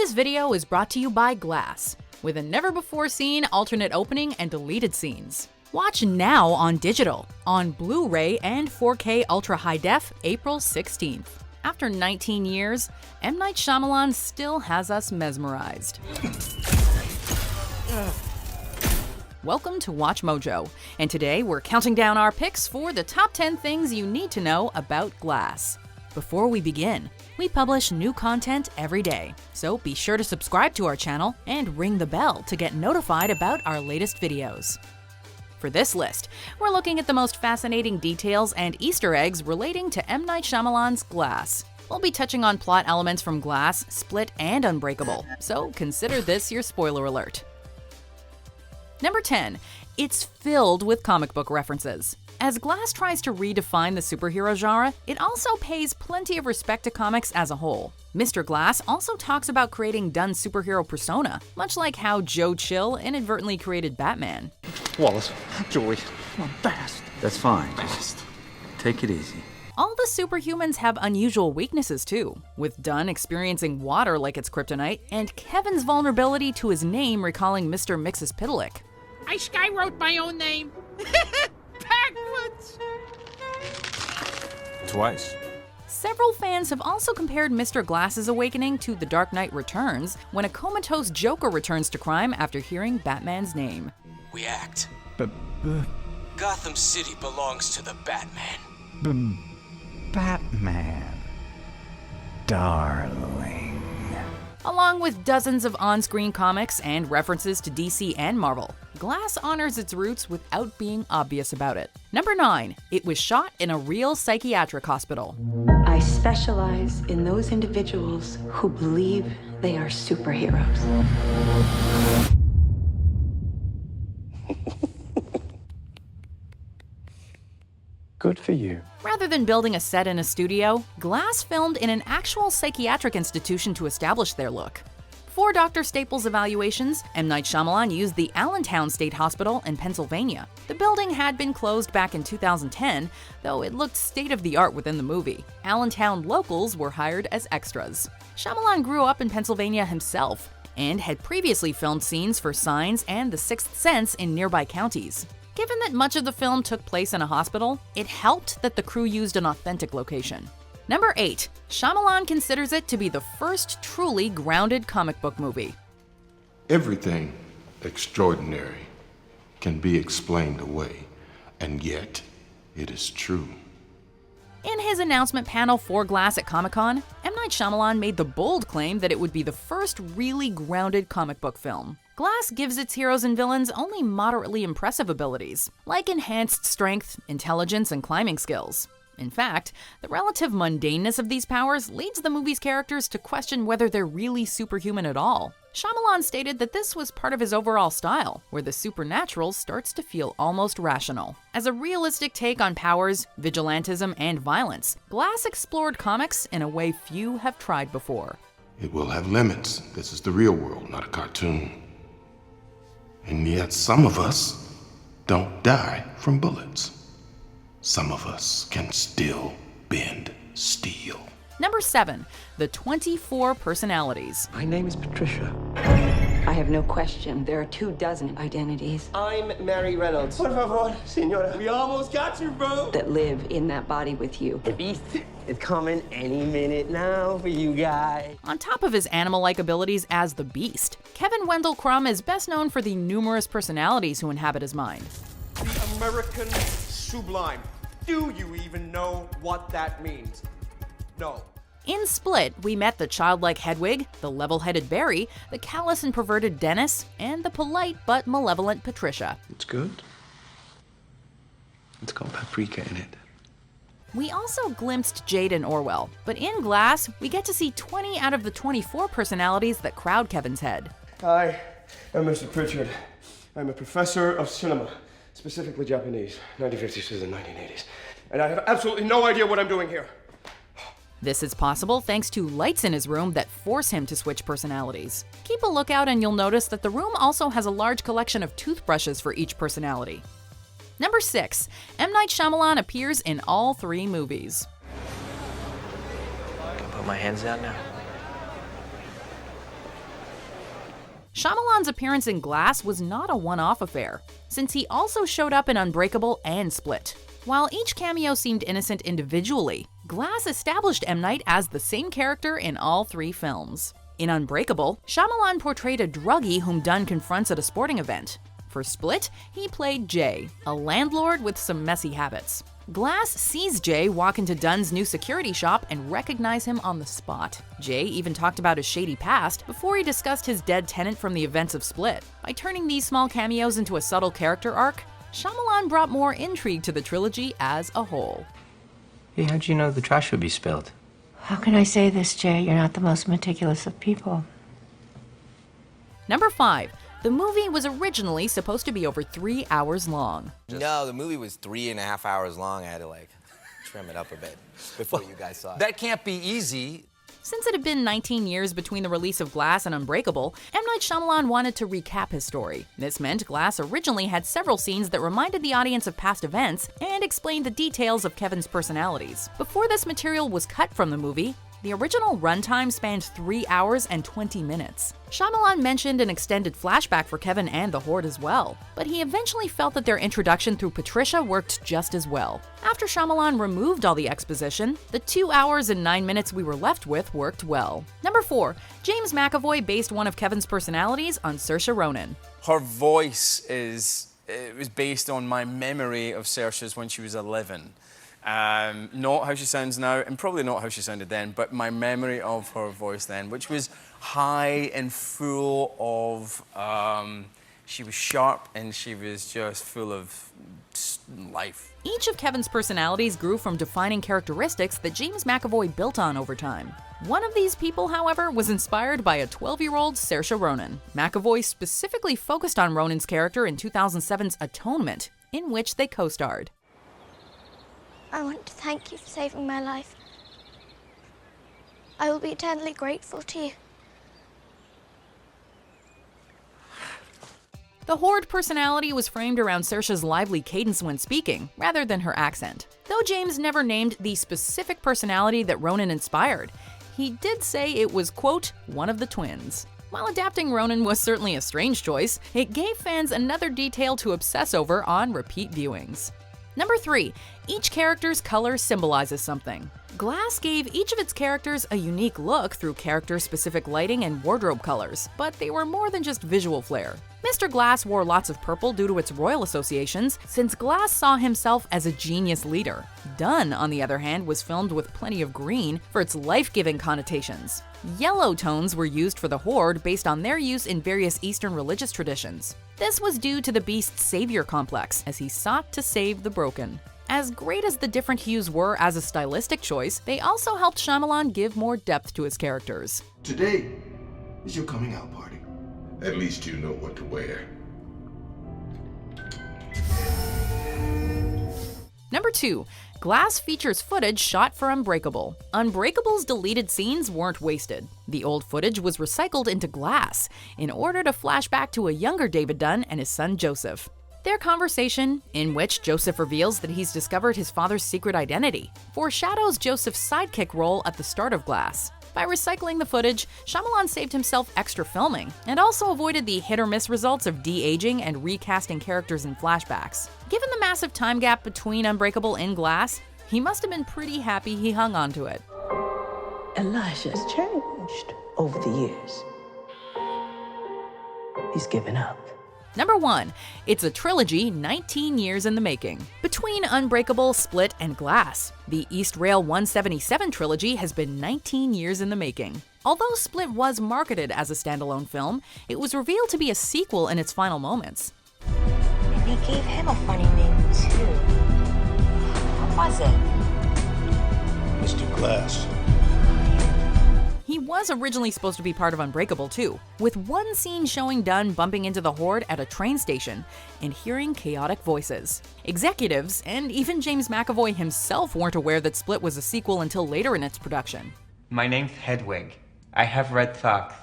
This video is brought to you by Glass, with a never-before-seen alternate opening and deleted scenes. Watch now on digital, on Blu-ray and 4K Ultra High Def, April 16th. After 19 years, M. Night Shyamalan still has us mesmerized. Welcome to Watch Mojo, and today we're counting down our picks for the top 10 things you need to know about Glass. Before we begin, we publish new content every day, so be sure to subscribe to our channel and ring the bell to get notified about our latest videos. For this list, we're looking at the most fascinating details and Easter eggs relating to M. Night Shyamalan's Glass. We'll be touching on plot elements from Glass, Split, and Unbreakable, so consider this your spoiler alert. Number 10. It's filled with comic book references. As Glass tries to redefine the superhero genre, it also pays plenty of respect to comics as a whole. Mr. Glass also talks about creating Dunn's superhero persona, much like how Joe Chill inadvertently created Batman. Wallace, Joey, I'm fast. That's fine. Just take it easy. All the superhumans have unusual weaknesses too, with Dunn experiencing water like it's kryptonite, and Kevin's vulnerability to his name recalling Mr. Mxyzptlk. I skywrote my own name. Backwards. Twice. Several fans have also compared Mr. Glass's awakening to The Dark Knight Returns, when a comatose Joker returns to crime after hearing Batman's name. We act. Gotham City belongs to the Batman. Batman. Darling. Along with dozens of on-screen comics and references to DC and Marvel, Glass honors its roots without being obvious about it. Number 9. It was shot in a real psychiatric hospital. I specialize in those individuals who believe they are superheroes. Good for you. Rather than building a set in a studio, Glass filmed in an actual psychiatric institution to establish their look. For Dr. Staples' evaluations, M. Night Shyamalan used the Allentown State Hospital in Pennsylvania. The building had been closed back in 2010, though it looked state-of-the-art within the movie. Allentown locals were hired as extras. Shyamalan grew up in Pennsylvania himself, and had previously filmed scenes for Signs and The Sixth Sense in nearby counties. Given that much of the film took place in a hospital, it helped that the crew used an authentic location. Number 8. Shyamalan considers it to be the first truly grounded comic book movie. Everything extraordinary can be explained away, and yet it is true. In his announcement panel for Glass at Comic-Con, M. Night Shyamalan made the bold claim that it would be the first really grounded comic book film. Glass gives its heroes and villains only moderately impressive abilities, like enhanced strength, intelligence, and climbing skills. In fact, the relative mundaneness of these powers leads the movie's characters to question whether they're really superhuman at all. Shyamalan stated that this was part of his overall style, where the supernatural starts to feel almost rational. As a realistic take on powers, vigilantism, and violence, Glass explored comics in a way few have tried before. It will have limits. This is the real world, not a cartoon. And yet some of us don't die from bullets. Some of us can still bend steel. Number 7. The 24 Personalities. My name is Patricia. I have no question there are 24 identities I'm Mary Reynolds. Por favor, señora. We almost got you, bro. that live in that body with you. The beast is coming any minute now for you guys. On top of his animal-like abilities as the Beast, Kevin Wendell Crumb is best known for the numerous personalities who inhabit his mind. The American sublime. Do you even know what that means? No. In Split, we met the childlike Hedwig, the level-headed Barry, the callous and perverted Dennis, and the polite but malevolent Patricia. It's good. It's got paprika in it. We also glimpsed Jade and Orwell, but in Glass, we get to see 20 out of the 24 personalities that crowd Kevin's head. I am Mr. Pritchard. I'm a professor of cinema, specifically Japanese, 1950s to the 1980s. And I have absolutely no idea what I'm doing here. This is possible thanks to lights in his room that force him to switch personalities. Keep a lookout and you'll notice that the room also has a large collection of toothbrushes for each personality. Number 6. M. Night Shyamalan appears in all 3 movies. Can I put my hands down now? Shyamalan's appearance in Glass was not a one-off affair, since he also showed up in Unbreakable and Split. While each cameo seemed innocent individually, Glass established M. Night as the same character in all 3 films. In Unbreakable, Shyamalan portrayed a druggie whom Dunn confronts at a sporting event. For Split, he played Jay, a landlord with some messy habits. Glass sees Jay walk into Dunn's new security shop and recognize him on the spot. Jay even talked about his shady past before he discussed his dead tenant from the events of Split. By turning these small cameos into a subtle character arc, Shyamalan brought more intrigue to the trilogy as a whole. Hey, how'd you know the trash would be spilled? How can I say this, Jay? You're not the most meticulous of people. Number 5. The movie was originally supposed to be over 3 hours long. No, the movie was 3.5 hours long. I had to, trim it up a bit before you guys saw it. That can't be easy. Since it had been 19 years between the release of Glass and Unbreakable, M. Night Shyamalan wanted to recap his story. This meant Glass originally had several scenes that reminded the audience of past events and explained the details of Kevin's personalities. Before this material was cut from the movie, the original runtime spanned 3 hours and 20 minutes. Shyamalan mentioned an extended flashback for Kevin and the Horde as well, but he eventually felt that their introduction through Patricia worked just as well. After Shyamalan removed all the exposition, the 2 hours and 9 minutes we were left with worked well. Number 4. James McAvoy based one of Kevin's personalities on Saoirse Ronan. Her voice was based on my memory of Saoirse's when she was 11. Not how she sounds now, and probably not how she sounded then, but my memory of her voice then, which was high and full of, she was sharp and she was just full of life. Each of Kevin's personalities grew from defining characteristics that James McAvoy built on over time. One of these people, however, was inspired by a 12-year-old Saoirse Ronan. McAvoy specifically focused on Ronan's character in 2007's Atonement, in which they co-starred. I want to thank you for saving my life. I will be eternally grateful to you. The Horde personality was framed around Saoirse's lively cadence when speaking, rather than her accent. Though James never named the specific personality that Ronan inspired, he did say it was, quote, one of the twins. While adapting Ronan was certainly a strange choice, it gave fans another detail to obsess over on repeat viewings. Number 3. Each character's color symbolizes something. Glass gave each of its characters a unique look through character-specific lighting and wardrobe colors, but they were more than just visual flair. Mr. Glass wore lots of purple due to its royal associations, since Glass saw himself as a genius leader. Dunn, on the other hand, was filmed with plenty of green for its life-giving connotations. Yellow tones were used for the Horde based on their use in various Eastern religious traditions. This was due to the beast's savior complex, as he sought to save the broken. As great as the different hues were as a stylistic choice, they also helped Shyamalan give more depth to his characters. Today is your coming out party. At least you know what to wear. Number 2. Glass features footage shot for Unbreakable. Unbreakable's deleted scenes weren't wasted. The old footage was recycled into Glass in order to flash back to a younger David Dunn and his son Joseph. Their conversation, in which Joseph reveals that he's discovered his father's secret identity, foreshadows Joseph's sidekick role at the start of Glass. By recycling the footage, Shyamalan saved himself extra filming, and also avoided the hit-or-miss results of de-aging and recasting characters in flashbacks. Given the massive time gap between Unbreakable and Glass, he must have been pretty happy he hung on to it. Elijah's changed over the years. He's given up. Number 1. It's a trilogy 19 years in the making. Between Unbreakable, Split, and Glass, the Eastrail 177 trilogy has been 19 years in the making. Although Split was marketed as a standalone film, it was revealed to be a sequel in its final moments. And they gave him a funny name, too. What was it? Mr. Glass. He was originally supposed to be part of Unbreakable too, with one scene showing Dunn bumping into the Horde at a train station and hearing chaotic voices. Executives, and even James McAvoy himself, weren't aware that Split was a sequel until later in its production. My name's Hedwig. I have red socks.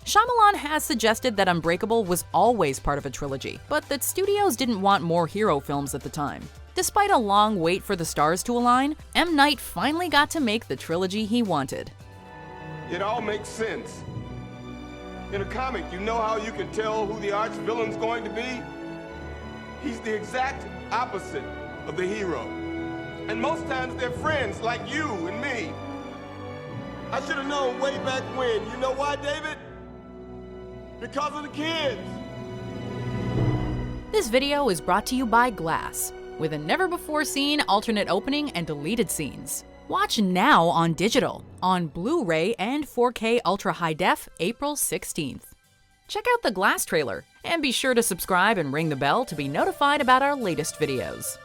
Shyamalan has suggested that Unbreakable was always part of a trilogy, but that studios didn't want more hero films at the time. Despite a long wait for the stars to align, M. Night finally got to make the trilogy he wanted. It all makes sense. In a comic, you know how you can tell who the arch villain's going to be? He's the exact opposite of the hero. And most times they're friends like you and me. I should have known way back when. You know why, David? Because of the kids. This video is brought to you by Glass, with a never-before-seen alternate opening and deleted scenes. Watch now on digital, on Blu-ray and 4K Ultra High Def, April 16th. Check out the Glass trailer, and be sure to subscribe and ring the bell to be notified about our latest videos.